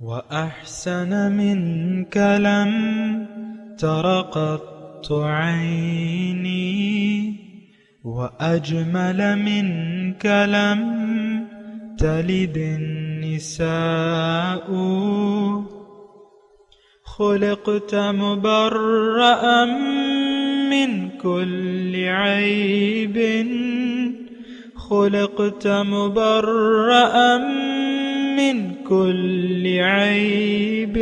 وأحسن منك لم تر قط عيني وأجمل منك لم تلد النساء خلقت مبرأ من كل عيب خلقت مبرأ من كل عيب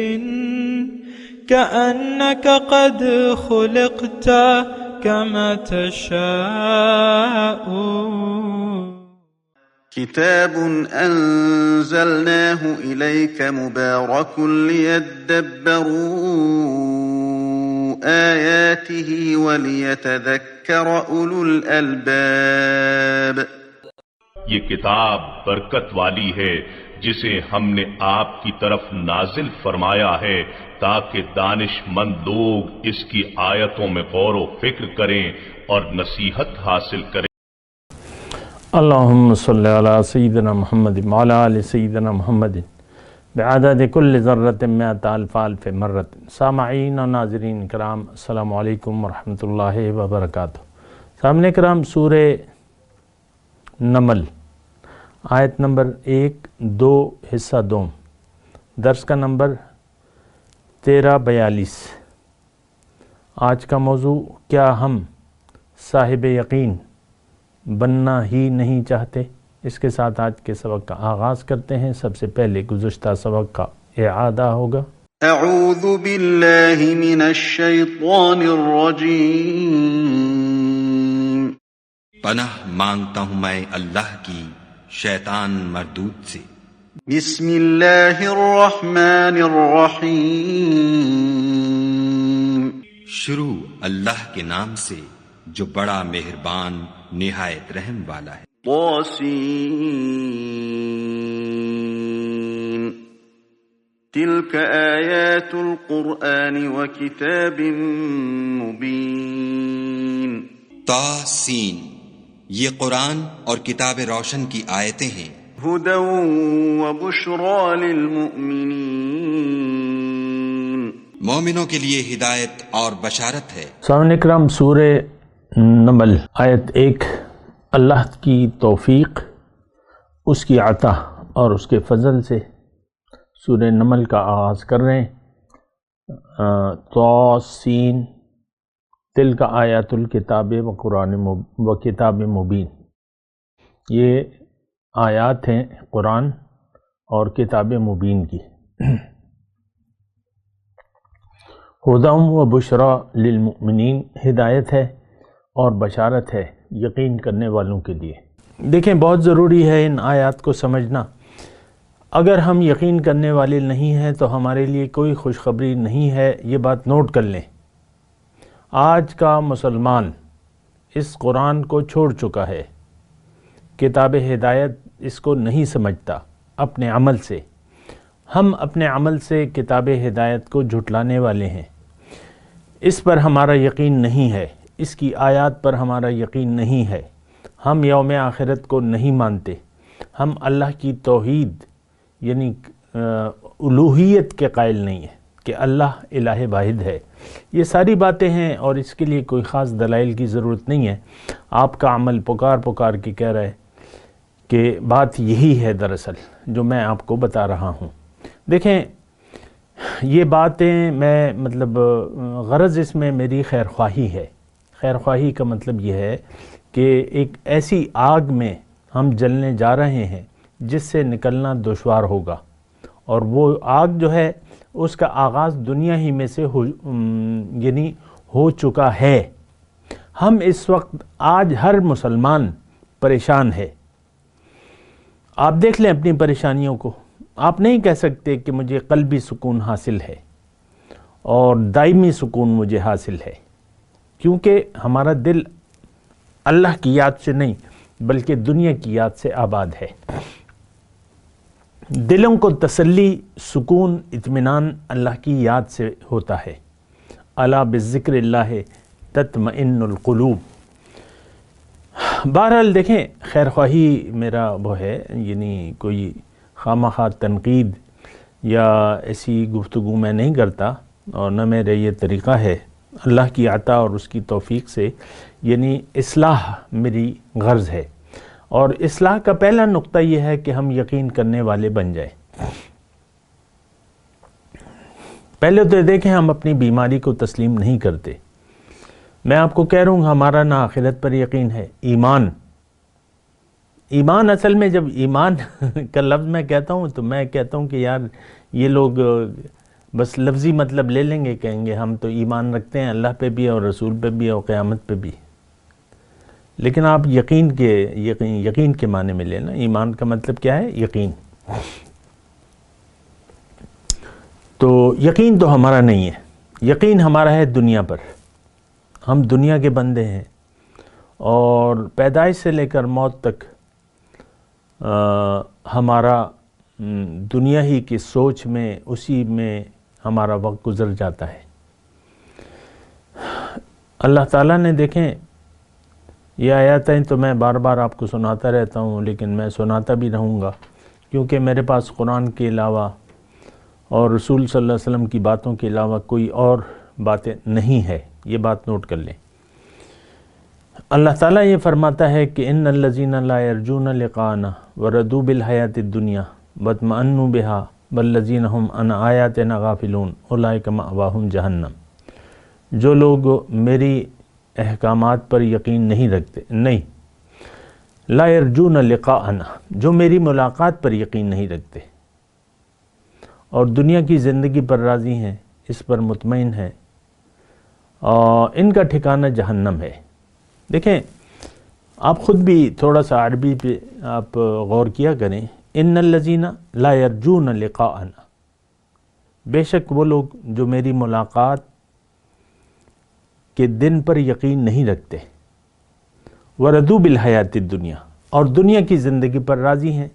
كأنك قد خلقت كما تشاء. كتاب أنزلناه إليك مبارك ليدبروا آياته وليتذكر أولو الألباب. یہ کتاب برکت والی ہے جسے ہم نے آپ کی طرف نازل فرمایا ہے تاکہ دانش مند لوگ اس کی آیتوں میں غور و فکر کریں اور نصیحت حاصل کریں. اللہم صلی علی سیدنا محمد وعلی آل سیدنا محمد بعدد کل ذرۃ مئۃ الف الف مرۃ. سامعین و ناظرین کرام، السلام علیکم ورحمۃ اللہ وبرکاتہ. سامعین کرام، سورہ نمل آیت نمبر 1 2 حصہ دوم، درس کا نمبر 1342. آج کا موضوع، کیا ہم صاحب یقین بننا ہی نہیں چاہتے؟ اس کے ساتھ آج کے سبق کا آغاز کرتے ہیں. سب سے پہلے گزشتہ سبق کا اعادہ ہوگا. اعوذ باللہ من الشیطان الرجیم. پناہ مانگتا ہوں میں اللہ کی شیطان مردود سے. بسم اللہ الرحمن الرحیم. شروع اللہ کے نام سے جو بڑا مہربان نہایت رحم والا ہے. طاسین. تلک آیات القرآن وکتاب مبین. طاسین، یہ قرآن اور کتاب روشن کی آیتیں ہیں. ہدی وبشری للمؤمنین. مومنوں کے لیے ہدایت اور بشارت ہے. سامعین اکرام، سورہ نمل آیت 1، اللہ کی توفیق، اس کی عطا اور اس کے فضل سے سورہ نمل کا آغاز کر رہے ہیں. طاسین تلک آیات الکتاب و قرآن و کتاب مبین. یہ آیات ہیں قرآن اور کتاب مبین کی. ہدی و بشری للمؤمنین، ہدایت ہے اور بشارت ہے یقین کرنے والوں کے لیے. دیکھیں، بہت ضروری ہے ان آیات کو سمجھنا. اگر ہم یقین کرنے والے نہیں ہیں تو ہمارے لیے کوئی خوشخبری نہیں ہے. یہ بات نوٹ کر لیں. آج کا مسلمان اس قرآن کو چھوڑ چکا ہے. کتاب ہدایت اس کو نہیں سمجھتا اپنے عمل سے. ہم اپنے عمل سے کتاب ہدایت کو جھٹلانے والے ہیں. اس پر ہمارا یقین نہیں ہے، اس کی آیات پر ہمارا یقین نہیں ہے. ہم یوم آخرت کو نہیں مانتے. ہم اللہ کی توحید یعنی الوہیت کے قائل نہیں ہیں کہ اللہ الہ واحد ہے. یہ ساری باتیں ہیں اور اس کے لیے کوئی خاص دلائل کی ضرورت نہیں ہے. آپ کا عمل پکار کے کہہ رہا ہے کہ بات یہی ہے دراصل جو میں آپ کو بتا رہا ہوں. دیکھیں، یہ باتیں غرض اس میں میری خیر خواہی ہے. خیر خواہی کا مطلب یہ ہے کہ ایک ایسی آگ میں ہم جلنے جا رہے ہیں جس سے نکلنا دشوار ہوگا، اور وہ آگ جو ہے اس کا آغاز دنیا ہی میں سے ہو چکا ہے. ہم اس وقت آج ہر مسلمان پریشان ہے. آپ دیکھ لیں اپنی پریشانیوں کو. آپ نہیں کہہ سکتے کہ مجھے قلبی سکون حاصل ہے اور دائمی سکون مجھے حاصل ہے، کیونکہ ہمارا دل اللہ کی یاد سے نہیں بلکہ دنیا کی یاد سے آباد ہے. دلوں کو تسلی، سکون، اطمینان اللہ کی یاد سے ہوتا ہے. الا بذکر اللہ تطمئن القلوب. بہرحال دیکھیں، خیر خواہی میرا وہ ہے، یعنی کوئی خواہ مخواہ تنقید یا ایسی گفتگو میں نہیں کرتا، اور نہ میرا یہ طریقہ ہے۔ اللہ کی عطا اور اس کی توفیق سے یعنی اصلاح میری غرض ہے، اور اصلاح کا پہلا نقطہ یہ ہے کہ ہم یقین کرنے والے بن جائیں۔ پہلے تو دیکھیں، ہم اپنی بیماری کو تسلیم نہیں کرتے۔ میں آپ کو کہہ رہا ہوں ہمارا نہ آخرت پر یقین ہے، ایمان اصل میں جب ایمان کا لفظ میں کہتا ہوں تو میں کہتا ہوں کہ یار یہ لوگ بس لفظی مطلب لے لیں گے، کہیں گے ہم تو ایمان رکھتے ہیں اللہ پہ بھی اور رسول پہ بھی اور قیامت پہ بھی، لیکن آپ یقین کے معنی میں لینا۔ ایمان کا مطلب کیا ہے؟ یقین۔ تو یقین تو ہمارا نہیں ہے، یقین ہمارا ہے دنیا پر۔ ہم دنیا کے بندے ہیں، اور پیدائش سے لے کر موت تک ہمارا دنیا ہی کی سوچ میں، اسی میں ہمارا وقت گزر جاتا ہے۔ اللہ تعالیٰ نے دیکھیں یہ آیاتیں تو میں بار بار آپ کو سناتا رہتا ہوں، لیکن میں سناتا بھی رہوں گا، کیونکہ میرے پاس قرآن کے علاوہ اور رسول صلی اللہ علیہ وسلم کی باتوں کے علاوہ کوئی اور باتیں نہیں ہے، یہ بات نوٹ کر لیں۔ اللہ تعالیٰ یہ فرماتا ہے کہ ان الذین لا یرجون لقاءنا وردوا بالحیاۃ الدنیا واطمأنوا بها والذین هم عن آیاتنا غافلون اولئک مأواہم جہنم۔ جو لوگ میری احکامات پر یقین نہیں رکھتے، لا یرجون لقاءنا، جو میری ملاقات پر یقین نہیں رکھتے اور دنیا کی زندگی پر راضی ہیں، اس پر مطمئن ہیں، اور ان کا ٹھکانہ جہنم ہے۔ دیکھیں آپ خود بھی تھوڑا سا عربی پہ آپ غور کیا کریں۔ ان الذین لا یرجون لقاءنا، بے شک وہ لوگ جو میری ملاقات کے دن پر یقین نہیں رکھتے، وردوا بالحیاۃ الدنیا، اور دنیا کی زندگی پر راضی ہیں،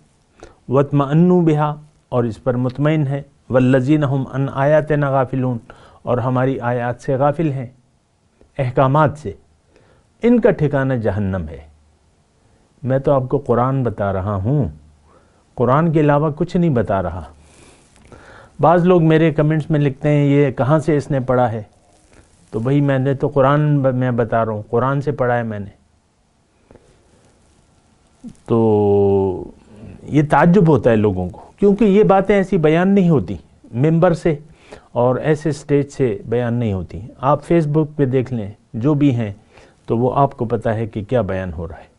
واطمأنوا بها، اور اس پر مطمئن ہے، والذین هم عن آیاتنا غافلون، اور ہماری آیات سے غافل ہیں، احکامات سے، ان کا ٹھکانہ جہنم ہے۔ میں تو آپ کو قرآن بتا رہا ہوں، قرآن کے علاوہ کچھ نہیں بتا رہا۔ بعض لوگ میرے کمنٹس میں لکھتے ہیں یہ کہاں سے اس نے پڑھا ہے، تو بھائی میں نے تو قرآن میں بتا رہا ہوں، قرآن سے پڑھا ہے میں نے۔ تو یہ تعجب ہوتا ہے لوگوں کو، کیونکہ یہ باتیں ایسی بیان نہیں ہوتی ممبر سے اور ایسے سٹیج سے بیان نہیں ہوتی۔ آپ فیس بک پہ دیکھ لیں جو بھی ہیں، تو وہ آپ کو پتہ ہے کہ کیا بیان ہو رہا ہے۔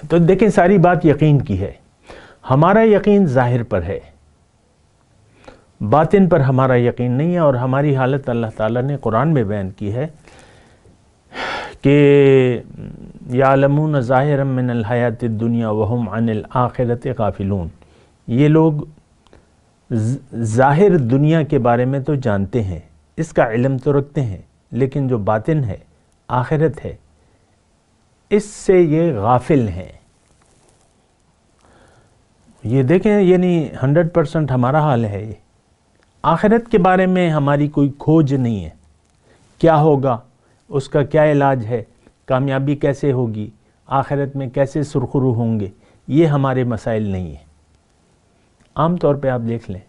تو دیکھیں ساری بات یقین کی ہے۔ ہمارا یقین ظاہر پر ہے، باطن پر ہمارا یقین نہیں ہے، اور ہماری حالت اللہ تعالیٰ نے قرآن میں بیان کی ہے کہ یعلمون ظاہرا من الحیات الدنیا وہم عن الآخرۃ غافلون۔ یہ لوگ ظاہر دنیا کے بارے میں تو جانتے ہیں، اس کا علم تو رکھتے ہیں، لیکن جو باطن ہے، آخرت ہے، اس سے یہ غافل ہیں۔ یہ دیکھیں یعنی 100% ہمارا حال ہے۔ یہ آخرت کے بارے میں ہماری کوئی کھوج نہیں ہے، کیا ہوگا، اس کا کیا علاج ہے، کامیابی کیسے ہوگی، آخرت میں کیسے سرخرو ہوں گے، یہ ہمارے مسائل نہیں ہیں۔ عام طور پہ آپ دیکھ لیں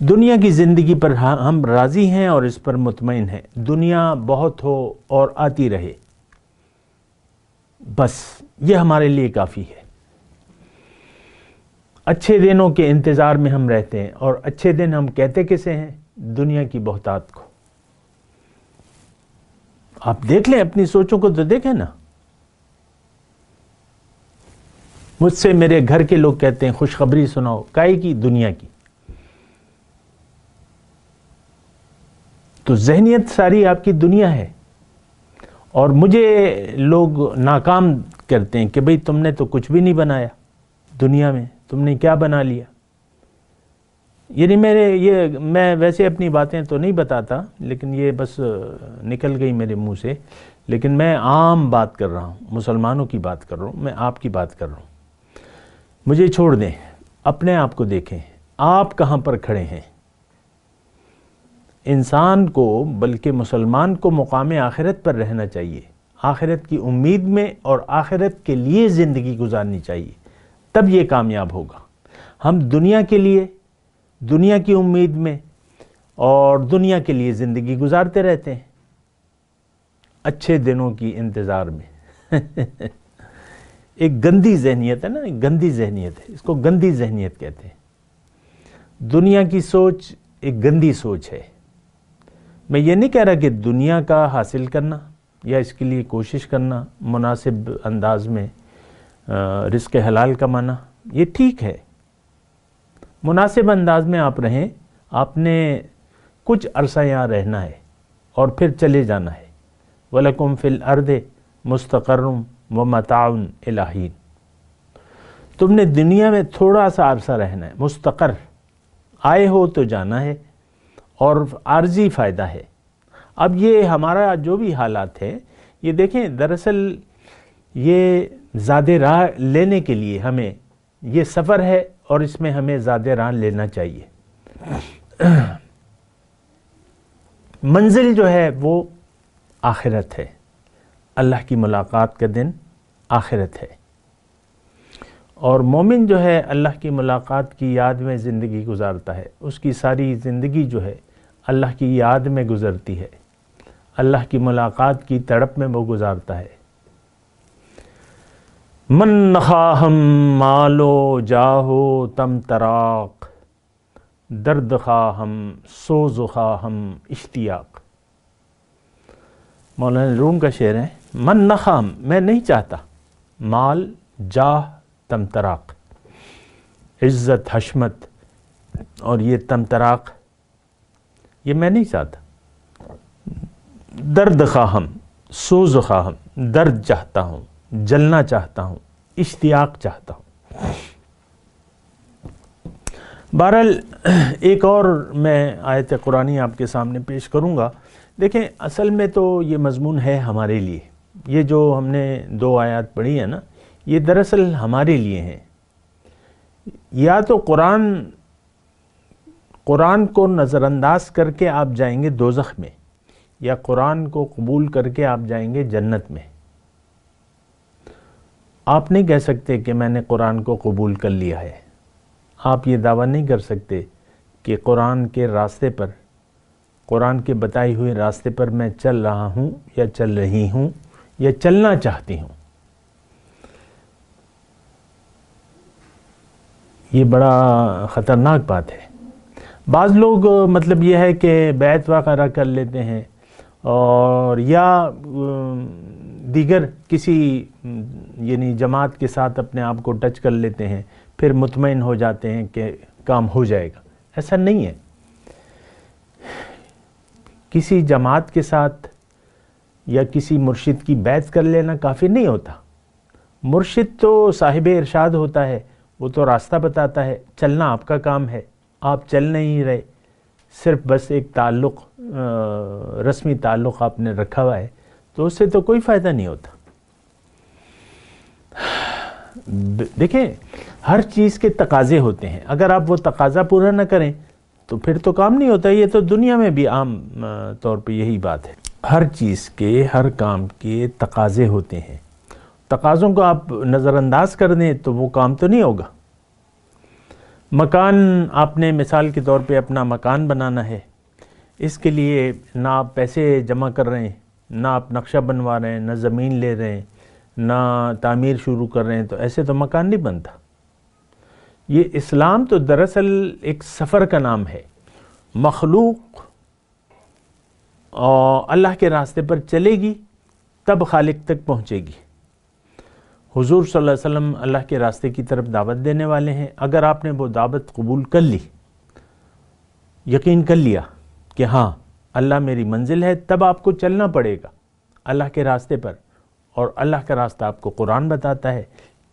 دنیا کی زندگی پر ہم راضی ہیں اور اس پر مطمئن ہیں، دنیا بہت ہو اور آتی رہے، بس یہ ہمارے لیے کافی ہے۔ اچھے دنوں کے انتظار میں ہم رہتے ہیں، اور اچھے دن ہم کہتے کسے ہیں؟ دنیا کی بہتات کو۔ آپ دیکھ لیں اپنی سوچوں کو تو دیکھیں نا۔ مجھ سے میرے گھر کے لوگ کہتے ہیں خوشخبری سناؤ، کائے کی؟ دنیا کی۔ تو ذہنیت ساری آپ کی دنیا ہے، اور مجھے لوگ ناکام کرتے ہیں کہ بھئی تم نے تو کچھ بھی نہیں بنایا دنیا میں، تم نے کیا بنا لیا۔ یعنی میں ویسے اپنی باتیں تو نہیں بتاتا، لیکن یہ بس نکل گئی میرے منہ سے، لیکن میں عام بات کر رہا ہوں، مسلمانوں کی بات کر رہا ہوں، میں آپ کی بات کر رہا ہوں۔ مجھے چھوڑ دیں، اپنے آپ کو دیکھیں، آپ کہاں پر کھڑے ہیں۔ انسان کو، بلکہ مسلمان کو مقام آخرت پر رہنا چاہیے، آخرت کی امید میں اور آخرت کے لیے زندگی گزارنی چاہیے، تب یہ کامیاب ہوگا۔ ہم دنیا کے لیے، دنیا کی امید میں اور دنیا کے لیے زندگی گزارتے رہتے ہیں، اچھے دنوں کی انتظار میں۔ ایک گندی ذہنیت ہے نا، ایک گندی ذہنیت ہے، اس کو گندی ذہنیت کہتے ہیں۔ دنیا کی سوچ ایک گندی سوچ ہے۔ میں یہ نہیں کہہ رہا کہ دنیا کا حاصل کرنا یا اس کے لیے کوشش کرنا، مناسب انداز میں رزق حلال کمانا، یہ ٹھیک ہے، مناسب انداز میں آپ رہیں۔ آپ نے کچھ عرصہ یہاں رہنا ہے اور پھر چلے جانا ہے۔ وَلَكُمْ فِي الْأَرْضِ مُسْتَقَرٌّ وَمَتَاعٌ إِلَىٰ حِينٍ۔ تم نے دنیا میں تھوڑا سا عرصہ رہنا ہے، مستقر، آئے ہو تو جانا ہے، اور عارضی فائدہ ہے۔ اب یہ ہمارا جو بھی حالات ہے، یہ دیکھیں، دراصل یہ زیادہ راہ لینے کے لیے ہمیں یہ سفر ہے، اور اس میں ہمیں زیادہ راہ لینا چاہیے۔ منزل جو ہے وہ آخرت ہے، اللہ کی ملاقات کا دن آخرت ہے، اور مومن جو ہے اللہ کی ملاقات کی یاد میں زندگی گزارتا ہے، اس کی ساری زندگی جو ہے اللہ کی یاد میں گزرتی ہے، اللہ کی ملاقات کی تڑپ میں وہ گزارتا ہے۔ من نخواہم مالو جاہو تم تراق، درد خواہم سوز خواہم اشتیاق۔ مولانا روم کا شعر ہے، من نخواہم، میں نہیں چاہتا، مال جاہ تم تراق، عزت حشمت اور یہ تم تراق، یہ میں نہیں چاہتا۔ درد خواہم، سوز خواہم، درد چاہتا ہوں، جلنا چاہتا ہوں، اشتیاق چاہتا ہوں۔ بہرحال ایک اور میں آیت قرآنی آپ کے سامنے پیش کروں گا۔ دیکھیں، اصل میں تو یہ مضمون ہے ہمارے لیے، یہ جو ہم نے 2 آیات پڑھی ہیں نا، یہ دراصل ہمارے لیے ہیں۔ یا تو قرآن کو نظر انداز کر کے آپ جائیں گے دوزخ میں، یا قرآن کو قبول کر کے آپ جائیں گے جنت میں۔ آپ نہیں کہہ سکتے کہ میں نے قرآن کو قبول کر لیا ہے۔ آپ یہ دعویٰ نہیں کر سکتے کہ قرآن کے راستے پر، قرآن کے بتائی ہوئے راستے پر میں چل رہا ہوں یا چل رہی ہوں یا چلنا چاہتی ہوں۔ یہ بڑا خطرناک بات ہے۔ بعض لوگ مطلب یہ ہے کہ بیعت وغیرہ کر لیتے ہیں، اور یا دیگر کسی یعنی جماعت کے ساتھ اپنے آپ کو ٹچ کر لیتے ہیں، پھر مطمئن ہو جاتے ہیں کہ کام ہو جائے گا۔ ایسا نہیں ہے۔ کسی جماعت کے ساتھ یا کسی مرشد کی بیعت کر لینا کافی نہیں ہوتا۔ مرشد تو صاحب ارشاد ہوتا ہے، وہ تو راستہ بتاتا ہے، چلنا آپ کا کام ہے۔ آپ چل نہیں رہے، صرف بس ایک تعلق، رسمی تعلق آپ نے رکھا ہوا ہے، تو اس سے تو کوئی فائدہ نہیں ہوتا۔ دیکھیں، ہر چیز کے تقاضے ہوتے ہیں، اگر آپ وہ تقاضا پورا نہ کریں تو پھر تو کام نہیں ہوتا۔ یہ تو دنیا میں بھی عام طور پہ یہی بات ہے، ہر چیز کے، ہر کام کے تقاضے ہوتے ہیں۔ تقاضوں کو آپ نظر انداز کر دیں تو وہ کام تو نہیں ہوگا۔ مکان، آپ نے مثال کے طور پہ اپنا مکان بنانا ہے، اس کے لیے نہ آپ پیسے جمع کر رہے ہیں، نہ آپ نقشہ بنوا رہے ہیں، نہ زمین لے رہے ہیں، نہ تعمیر شروع کر رہے ہیں، تو ایسے تو مکان نہیں بنتا۔ یہ اسلام تو دراصل ایک سفر کا نام ہے۔ مخلوق اللہ کے راستے پر چلے گی تب خالق تک پہنچے گی۔ حضور صلی اللہ علیہ وسلم اللہ کے راستے کی طرف دعوت دینے والے ہیں۔ اگر آپ نے وہ دعوت قبول کر لی، یقین کر لیا کہ ہاں اللہ میری منزل ہے، تب آپ کو چلنا پڑے گا اللہ کے راستے پر، اور اللہ کا راستہ آپ کو قرآن بتاتا ہے۔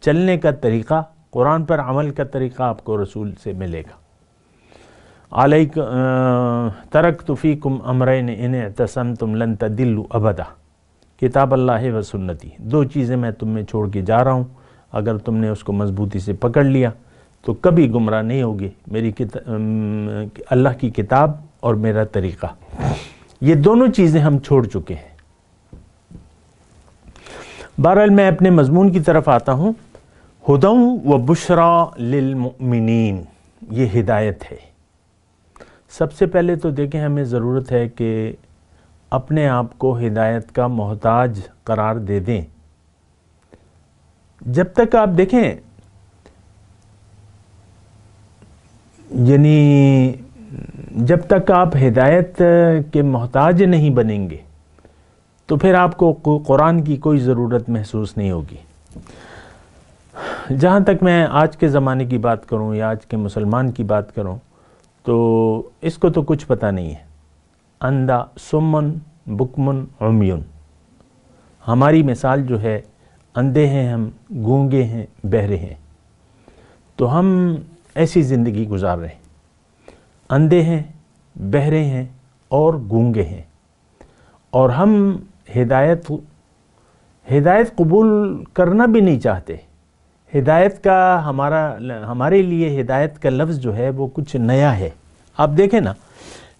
چلنے کا طریقہ، قرآن پر عمل کا طریقہ آپ کو رسول سے ملے گا۔ ترکت فیکم امرین ان اعتصمتم لن تضلوا ابدا، کتاب اللہ و سنتی، 2 چیزیں میں تم میں چھوڑ کے جا رہا ہوں، اگر تم نے اس کو مضبوطی سے پکڑ لیا تو کبھی گمراہ نہیں ہوگی۔ میری اللہ کی کتاب اور میرا طریقہ، یہ دونوں چیزیں ہم چھوڑ چکے ہیں۔ بہرحال میں اپنے مضمون کی طرف آتا ہوں۔ ہدی و بشری للمؤمنین، یہ ہدایت ہے۔ سب سے پہلے تو دیکھیں ہمیں ضرورت ہے کہ اپنے آپ کو ہدایت کا محتاج قرار دے دیں۔ جب تک آپ دیکھیں یعنی جب تک آپ ہدایت کے محتاج نہیں بنیں گے تو پھر آپ کو قرآن کی کوئی ضرورت محسوس نہیں ہوگی۔ جہاں تک میں آج کے زمانے کی بات کروں یا آج کے مسلمان کی بات کروں تو اس کو تو کچھ پتہ نہیں ہے۔ اندھا، سمن، بکمن، عمیون، ہماری مثال جو ہے اندھے ہیں ہم، گونگے ہیں، بہرے ہیں، تو ہم ایسی زندگی گزار رہے ہیں۔ اندھے ہیں، بہرے ہیں اور گونگے ہیں، اور ہم ہدایت قبول کرنا بھی نہیں چاہتے۔ ہدایت کا ہمارے لیے ہدایت کا لفظ جو ہے وہ کچھ نیا ہے۔ آپ دیکھیں نا،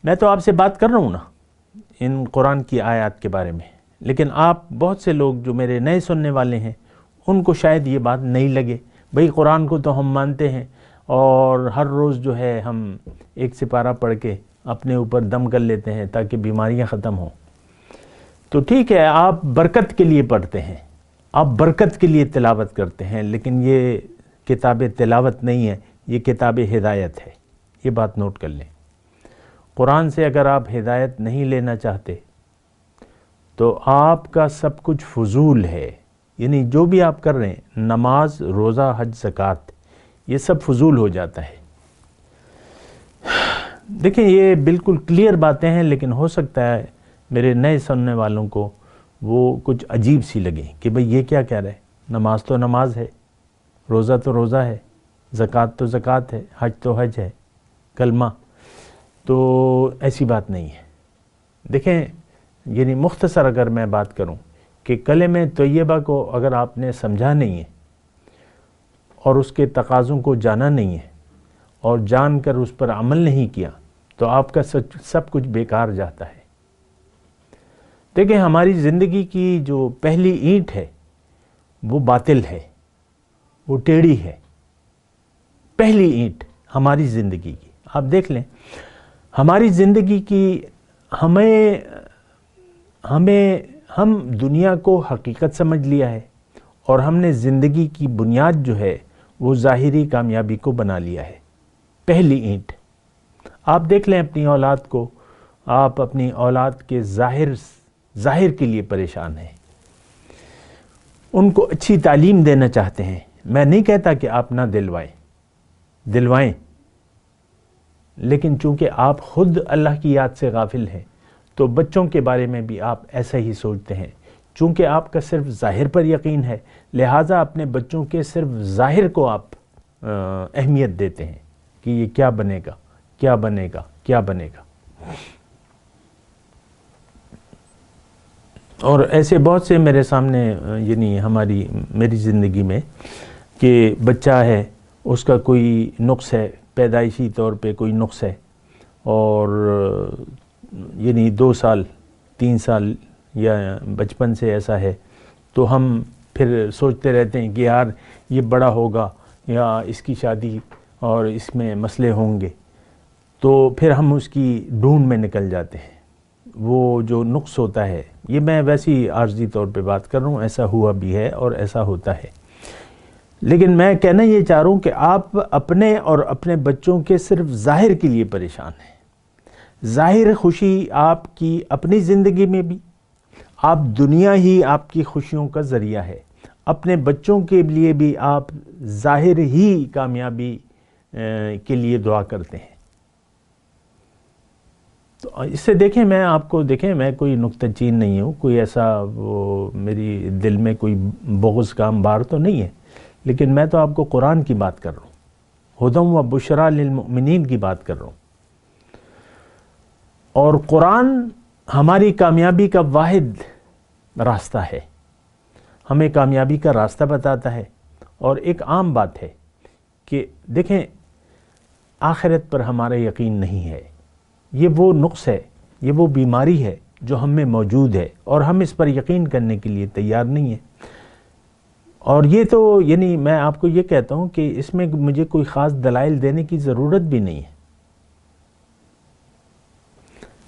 میں تو آپ سے بات کر رہا ہوں نا ان قرآن کی آیات کے بارے میں، لیکن آپ بہت سے لوگ جو میرے نئے سننے والے ہیں ان کو شاید یہ بات نہیں لگے۔ بھئی قرآن کو تو ہم مانتے ہیں اور ہر روز جو ہے ہم ایک سپارہ پڑھ کے اپنے اوپر دم کر لیتے ہیں تاکہ بیماریاں ختم ہوں۔ تو ٹھیک ہے، آپ برکت کے لیے پڑھتے ہیں، آپ برکت کے لیے تلاوت کرتے ہیں، لیکن یہ کتاب تلاوت نہیں ہے، یہ کتاب ہدایت ہے۔ یہ بات نوٹ کر لیں۔ قرآن سے اگر آپ ہدایت نہیں لینا چاہتے تو آپ کا سب کچھ فضول ہے، یعنی جو بھی آپ کر رہے ہیں، نماز، روزہ، حج، زکوٰۃ، یہ سب فضول ہو جاتا ہے۔ دیکھیں یہ بالکل کلیئر باتیں ہیں، لیکن ہو سکتا ہے میرے نئے سننے والوں کو وہ کچھ عجیب سی لگیں کہ بھئی یہ کیا کہہ رہے ہیں، نماز تو نماز ہے، روزہ تو روزہ ہے، زکوٰۃ تو زکوٰۃ ہے، حج تو حج ہے، کلمہ تو ایسی بات نہیں ہے۔ دیکھیں یعنی مختصر اگر میں بات کروں کہ کلمہ طیبہ کو اگر آپ نے سمجھا نہیں ہے اور اس کے تقاضوں کو جانا نہیں ہے اور جان کر اس پر عمل نہیں کیا تو آپ کا سب کچھ بیکار جاتا ہے۔ دیکھیں ہماری زندگی کی جو پہلی اینٹ ہے وہ باطل ہے، وہ ٹیڑھی ہے۔ پہلی اینٹ ہماری زندگی کی آپ دیکھ لیں، ہماری زندگی کی ہم دنیا کو حقیقت سمجھ لیا ہے اور ہم نے زندگی کی بنیاد جو ہے وہ ظاہری کامیابی کو بنا لیا ہے۔ پہلی اینٹ آپ دیکھ لیں اپنی اولاد کو، آپ اپنی اولاد کے ظاہر کے لیے پریشان ہیں، ان کو اچھی تعلیم دینا چاہتے ہیں۔ میں نہیں کہتا کہ آپ نہ دلوائیں، لیکن چونکہ آپ خود اللہ کی یاد سے غافل ہیں تو بچوں کے بارے میں بھی آپ ایسا ہی سوچتے ہیں۔ چونکہ آپ کا صرف ظاہر پر یقین ہے، لہٰذا اپنے بچوں کے صرف ظاہر کو آپ اہمیت دیتے ہیں کہ یہ کیا بنے گا، کیا بنے گا، کیا بنے گا۔ اور ایسے بہت سے میرے سامنے یعنی میری زندگی میں کہ بچہ ہے، اس کا کوئی نقص ہے، پیدائشی طور پہ کوئی نقص ہے، اور یعنی 2 سال 3 سال یا بچپن سے ایسا ہے، تو ہم پھر سوچتے رہتے ہیں کہ یار یہ بڑا ہوگا یا اس کی شادی اور اس میں مسئلے ہوں گے، تو پھر ہم اس کی ڈھونڈ میں نکل جاتے ہیں۔ وہ جو نقص ہوتا ہے، یہ میں ویسی عارضی طور پہ بات کر رہا ہوں، ایسا ہوا بھی ہے اور ایسا ہوتا ہے، لیکن میں کہنا یہ چاہ رہا ہوں کہ آپ اپنے اور اپنے بچوں کے صرف ظاہر کے لیے پریشان ہیں۔ ظاہر خوشی آپ کی اپنی زندگی میں بھی، آپ دنیا ہی آپ کی خوشیوں کا ذریعہ ہے، اپنے بچوں کے لیے بھی آپ ظاہر ہی کامیابی کے لیے دعا کرتے ہیں۔ تو اس سے دیکھیں میں کوئی نکتہ چین نہیں ہوں، کوئی ایسا میری دل میں کوئی بغض کا انبار تو نہیں ہے، لیکن میں تو آپ کو قرآن کی بات کر رہا ہوں، ہدی و بشری للمؤمنین کی بات کر رہا ہوں، اور قرآن ہماری کامیابی کا واحد راستہ ہے، ہمیں کامیابی کا راستہ بتاتا ہے۔ اور ایک عام بات ہے کہ دیکھیں آخرت پر ہمارا یقین نہیں ہے، یہ وہ نقص ہے، یہ وہ بیماری ہے جو ہم میں موجود ہے اور ہم اس پر یقین کرنے کے لیے تیار نہیں ہیں۔ اور یہ تو یعنی میں آپ کو یہ کہتا ہوں کہ اس میں مجھے کوئی خاص دلائل دینے کی ضرورت بھی نہیں ہے.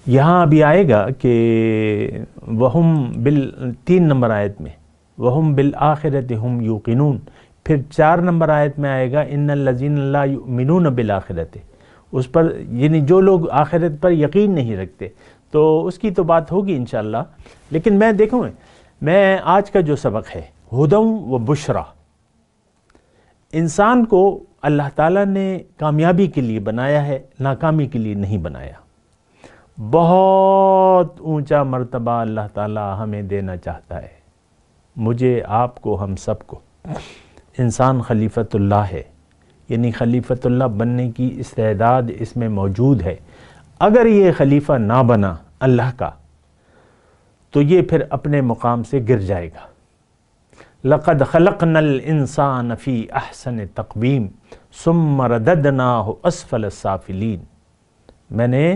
یہاں ابھی آئے گا کہ وہم 3 نمبر آیت میں وہم بالآخرۃ ہم یوقنون، پھر 4 نمبر آیت میں آئے گا ان الذین لا یؤمنون بالآخرۃ، اس پر یعنی جو لوگ آخرت پر یقین نہیں رکھتے، تو اس کی تو بات ہوگی انشاءاللہ. لیکن میں دیکھوں میں آج کا جو سبق ہے ہدم و بشرا، انسان کو اللہ تعالیٰ نے کامیابی کے لیے بنایا ہے، ناکامی کے لیے نہیں بنایا. بہت اونچا مرتبہ اللہ تعالیٰ ہمیں دینا چاہتا ہے، مجھے، آپ کو، ہم سب کو. انسان خلیفۃ اللہ ہے، یعنی خلیفۃ اللہ بننے کی استعداد اس میں موجود ہے. اگر یہ خلیفہ نہ بنا اللہ کا تو یہ پھر اپنے مقام سے گر جائے گا. لَقَدْ خَلَقْنَا الْإِنسَانَ فِي أَحْسَنِ تَقْوِيمٍ ثُمَّ رَدَدْنَاهُ أَسْفَلَ السَّافِلِينَ، میں نے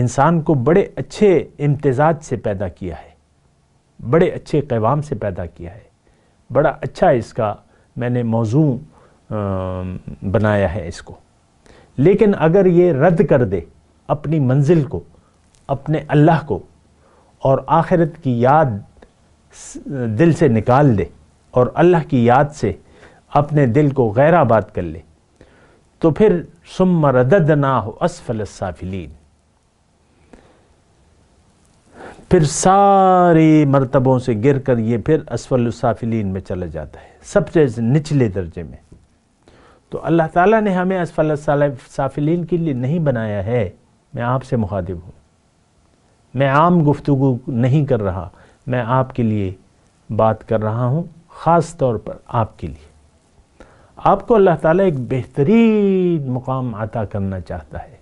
انسان کو بڑے اچھے امتزاج سے پیدا کیا ہے، بڑے اچھے قوام سے پیدا کیا ہے، بڑا اچھا اس کا میں نے موضوع بنایا ہے اس کو. لیکن اگر یہ رد کر دے اپنی منزل کو، اپنے اللہ کو، اور آخرت کی یاد دل سے نکال دے اور اللہ کی یاد سے اپنے دل کو غیر آباد کر لے، تو پھر ثم رددناہ اسفل السافلین، پھر سارے مرتبوں سے گر کر یہ پھر اسفل السافلین میں چلا جاتا ہے، سب سے نچلے درجے میں. تو اللہ تعالیٰ نے ہمیں اسفل السافلین کے لیے نہیں بنایا ہے. میں آپ سے مخاطب ہوں، میں عام گفتگو نہیں کر رہا، میں آپ کے لیے بات کر رہا ہوں، خاص طور پر آپ کے لیے. آپ کو اللہ تعالیٰ ایک بہترین مقام عطا کرنا چاہتا ہے.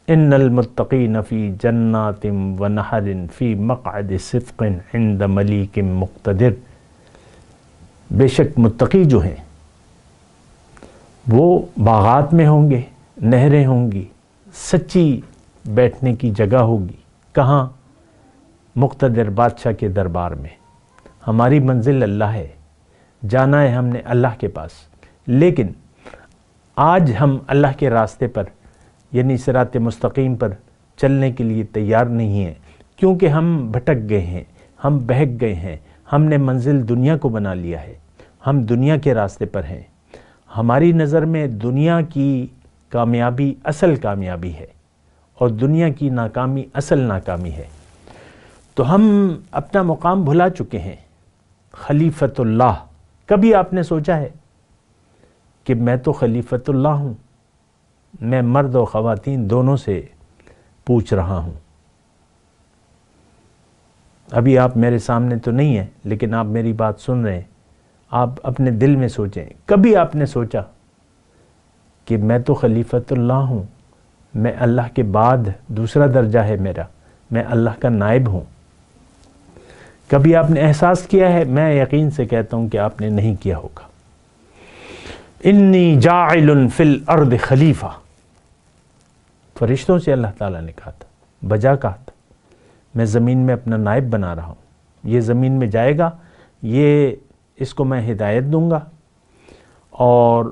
ان المتقین فی جنات و نہر فی مقعد صدق عند ملیک مقتدر، بے شک متقی جو ہیں وہ باغات میں ہوں گے، نہریں ہوں گی، سچی بیٹھنے کی جگہ ہوگی. کہاں؟ مقتدر بادشاہ کے دربار میں. ہماری منزل اللہ ہے، جانا ہے ہم نے اللہ کے پاس. لیکن آج ہم اللہ کے راستے پر یعنی صراط مستقیم پر چلنے کے لیے تیار نہیں ہیں، کیونکہ ہم بھٹک گئے ہیں، ہم بہک گئے ہیں. ہم نے منزل دنیا کو بنا لیا ہے، ہم دنیا کے راستے پر ہیں. ہماری نظر میں دنیا کی کامیابی اصل کامیابی ہے اور دنیا کی ناکامی اصل ناکامی ہے. تو ہم اپنا مقام بھلا چکے ہیں. خلیفۃ اللہ، کبھی آپ نے سوچا ہے کہ میں تو خلیفۃ اللہ ہوں؟ میں مرد و خواتین دونوں سے پوچھ رہا ہوں. ابھی آپ میرے سامنے تو نہیں ہیں، لیکن آپ میری بات سن رہے ہیں. آپ اپنے دل میں سوچیں، کبھی آپ نے سوچا کہ میں تو خلیفۃ اللہ ہوں، میں اللہ کے بعد دوسرا درجہ ہے میرا، میں اللہ کا نائب ہوں؟ کبھی آپ نے احساس کیا ہے؟ میں یقین سے کہتا ہوں کہ آپ نے نہیں کیا ہوگا. انی جاعل فی الارض خلیفہ، فرشتوں سے اللہ تعالیٰ نے کہا تھا، بجا کہا تھا، میں زمین میں اپنا نائب بنا رہا ہوں. یہ زمین میں جائے گا، یہ اس کو میں ہدایت دوں گا، اور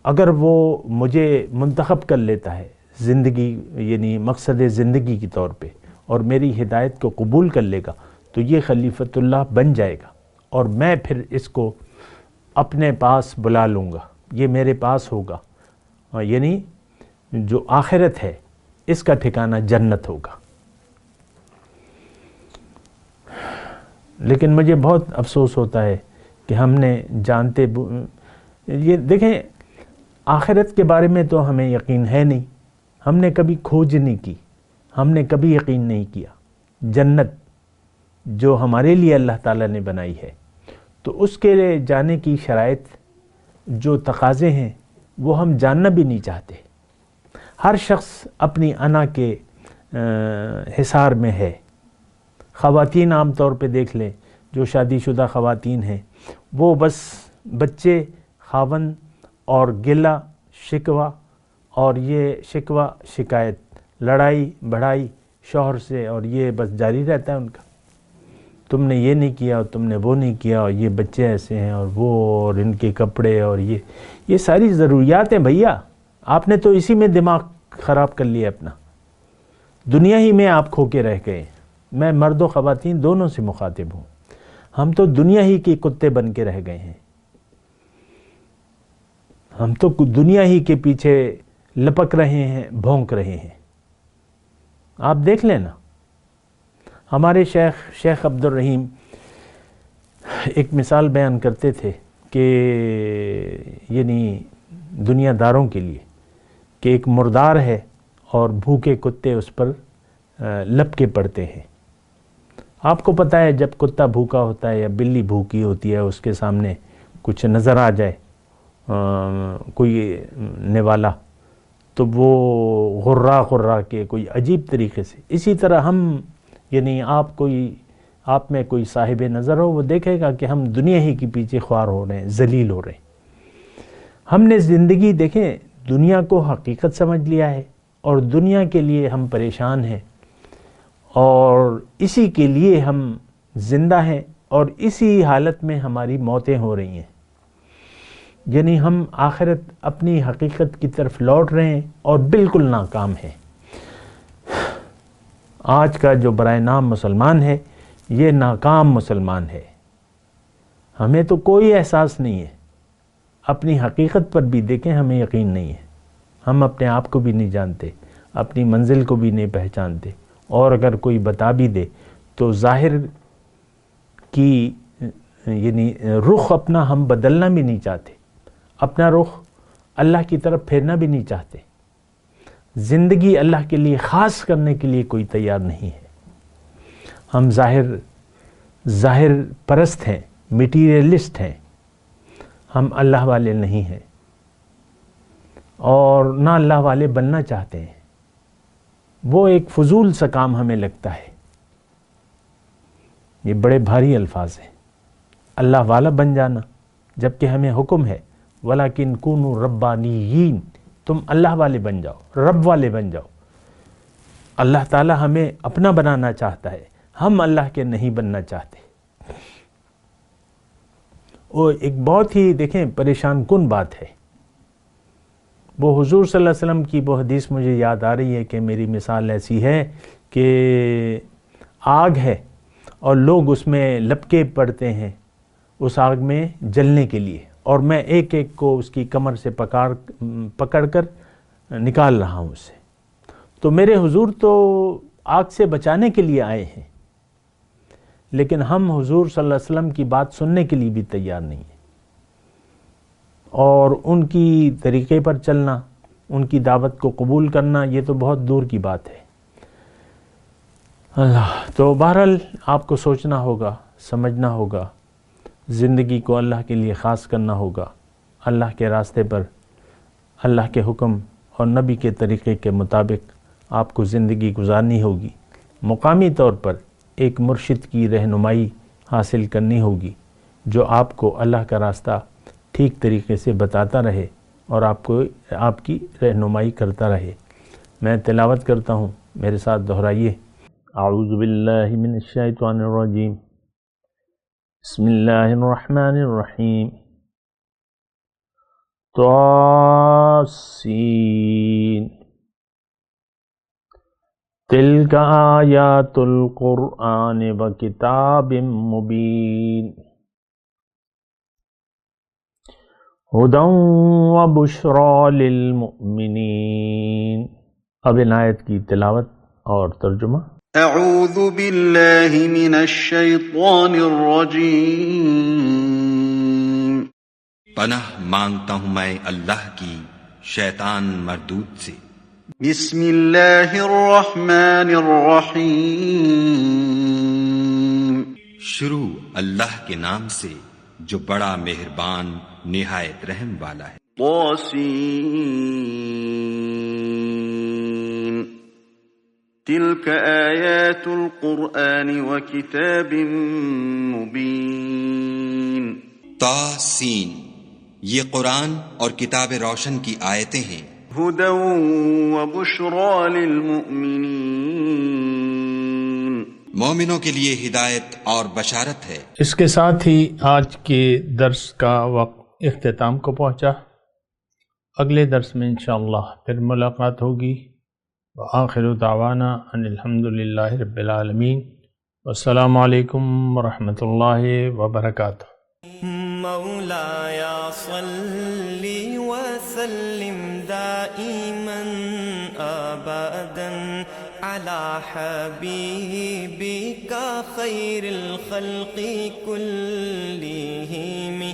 اگر وہ مجھے منتخب کر لیتا ہے زندگی یعنی مقصد زندگی کے طور پہ اور میری ہدایت کو قبول کر لے گا تو یہ خلیفۃ اللہ بن جائے گا، اور میں پھر اس کو اپنے پاس بلا لوں گا، یہ میرے پاس ہوگا. یعنی جو آخرت ہے اس کا ٹھکانہ جنت ہوگا. لیکن مجھے بہت افسوس ہوتا ہے کہ ہم نے جانتے یہ دیکھیں، آخرت کے بارے میں تو ہمیں یقین ہے نہیں، ہم نے کبھی کھوج نہیں کی، ہم نے کبھی یقین نہیں کیا. جنت جو ہمارے لیے اللہ تعالیٰ نے بنائی ہے، تو اس کے لیے جانے کی شرائط جو تقاضے ہیں وہ ہم جاننا بھی نہیں چاہتے. ہر شخص اپنی انا کے حصار میں ہے. خواتین عام طور پہ دیکھ لیں، جو شادی شدہ خواتین ہیں، وہ بس بچے، خاوند اور گلہ شکوہ، اور یہ شکوہ شکایت، لڑائی بڑھائی شوہر سے، اور یہ بس جاری رہتا ہے ان کا. تم نے یہ نہیں کیا اور تم نے وہ نہیں کیا، اور یہ بچے ایسے ہیں اور وہ، اور ان کے کپڑے، اور یہ ساری ضروریات ہیں بھیا. آپ نے تو اسی میں دماغ خراب کر لیا اپنا، دنیا ہی میں آپ کھو کے رہ گئے. میں مرد و خواتین دونوں سے مخاطب ہوں. ہم تو دنیا ہی کے کتے بن کے رہ گئے ہیں. ہم تو دنیا ہی کے پیچھے لپک رہے ہیں، بھونک رہے ہیں. آپ دیکھ لیں نا، ہمارے شیخ عبد الرحیم ایک مثال بیان کرتے تھے کہ یعنی دنیا داروں کے لیے، کہ ایک مردار ہے اور بھوکے کتے اس پر لپکے پڑتے ہیں. آپ کو پتہ ہے جب کتا بھوکا ہوتا ہے یا بلی بھوکی ہوتی ہے، اس کے سامنے کچھ نظر آ جائے کوئی نوالا، تو وہ غرا کے کوئی عجیب طریقے سے، اسی طرح ہم یعنی آپ میں کوئی صاحب نظر ہو، وہ دیکھے گا کہ ہم دنیا ہی کے پیچھے خوار ہو رہے ہیں، ذلیل ہو رہے ہیں. ہم نے زندگی دیکھیں دنیا کو حقیقت سمجھ لیا ہے، اور دنیا کے لیے ہم پریشان ہیں، اور اسی کے لیے ہم زندہ ہیں، اور اسی حالت میں ہماری موتیں ہو رہی ہیں. یعنی ہم آخرت اپنی حقیقت کی طرف لوٹ رہے ہیں اور بالکل ناکام ہیں. آج کا جو برائے نام مسلمان ہے، یہ ناکام مسلمان ہے. ہمیں تو کوئی احساس نہیں ہے. اپنی حقیقت پر بھی دیکھیں، ہمیں یقین نہیں ہے. ہم اپنے آپ کو بھی نہیں جانتے، اپنی منزل کو بھی نہیں پہچانتے، اور اگر کوئی بتا بھی دے تو ظاہر کی یعنی رخ اپنا ہم بدلنا بھی نہیں چاہتے، اپنا رخ اللہ کی طرف پھیرنا بھی نہیں چاہتے. زندگی اللہ کے لیے خاص کرنے کے لیے کوئی تیار نہیں ہے. ہم ظاہر پرست ہیں، میٹیریلسٹ ہیں. ہم اللہ والے نہیں ہیں، اور نہ اللہ والے بننا چاہتے ہیں. وہ ایک فضول سا کام ہمیں لگتا ہے. یہ بڑے بھاری الفاظ ہیں، اللہ والا بن جانا، جبکہ ہمیں حکم ہے وَلَكِنْ كُونُوا رَبَّانِيِّينَ، تم اللہ والے بن جاؤ، رب والے بن جاؤ. اللہ تعالی ہمیں اپنا بنانا چاہتا ہے، ہم اللہ کے نہیں بننا چاہتے. وہ ایک بہت ہی دیکھیں پریشان کن بات ہے. وہ حضور صلی اللہ علیہ وسلم کی وہ حدیث مجھے یاد آ رہی ہے کہ میری مثال ایسی ہے کہ آگ ہے اور لوگ اس میں لپکے پڑتے ہیں اس آگ میں جلنے کے لیے، اور میں ایک ایک کو اس کی کمر سے پکڑ کر نکال رہا ہوں اسے. تو میرے حضور تو آگ سے بچانے کے لیے آئے ہیں، لیکن ہم حضور صلی اللہ علیہ وسلم کی بات سننے کے لیے بھی تیار نہیں ہیں، اور ان کی طریقے پر چلنا، ان کی دعوت کو قبول کرنا، یہ تو بہت دور کی بات ہے. اللہ تو بہرحال آپ کو سوچنا ہوگا، سمجھنا ہوگا، زندگی کو اللہ کے لیے خاص کرنا ہوگا. اللہ کے راستے پر، اللہ کے حکم اور نبی کے طریقے کے مطابق آپ کو زندگی گزارنی ہوگی. مقامی طور پر ایک مرشد کی رہنمائی حاصل کرنی ہوگی، جو آپ کو اللہ کا راستہ ٹھیک طریقے سے بتاتا رہے اور آپ کی رہنمائی کرتا رہے. میں تلاوت کرتا ہوں، میرے ساتھ دہرائیے. اعوذ باللہ من الشیطان الرجیم، بسم اللہ الرحمن الرحیم. طاسین تلک آیات القرآن وکتاب مبین ہدی وبشری للمؤمنین. اب ان آیت کی تلاوت اور ترجمہ. اعوذ باللہ من الشیطان الرجیم. پناہ مانگتا ہوں میں اللہ کی شیطان مردود سے. بسم اللہ الرحمن الرحیم. شروع اللہ کے نام سے جو بڑا مہربان نہایت رحم والا ہے. طاسین تلک آیات القرآن وکتاب مبین. طاسین یہ قرآن اور کتاب روشن کی آیتیں ہیں. ہدی وبشری للمؤمنین مومنوں کے لیے ہدایت اور بشارت ہے۔ اس کے ساتھ ہی آج کے درس کا وقت اختتام کو پہنچا۔ اگلے درس میں انشاءاللہ پھر ملاقات ہوگی۔ وآخر دعوانا ان الحمدللہ رب العالمین، والسلام علیکم ورحمۃ اللہ وبرکاتہ۔ مولاي صل وسلم دائما ابدا على حبيبك خير الخلق كلهم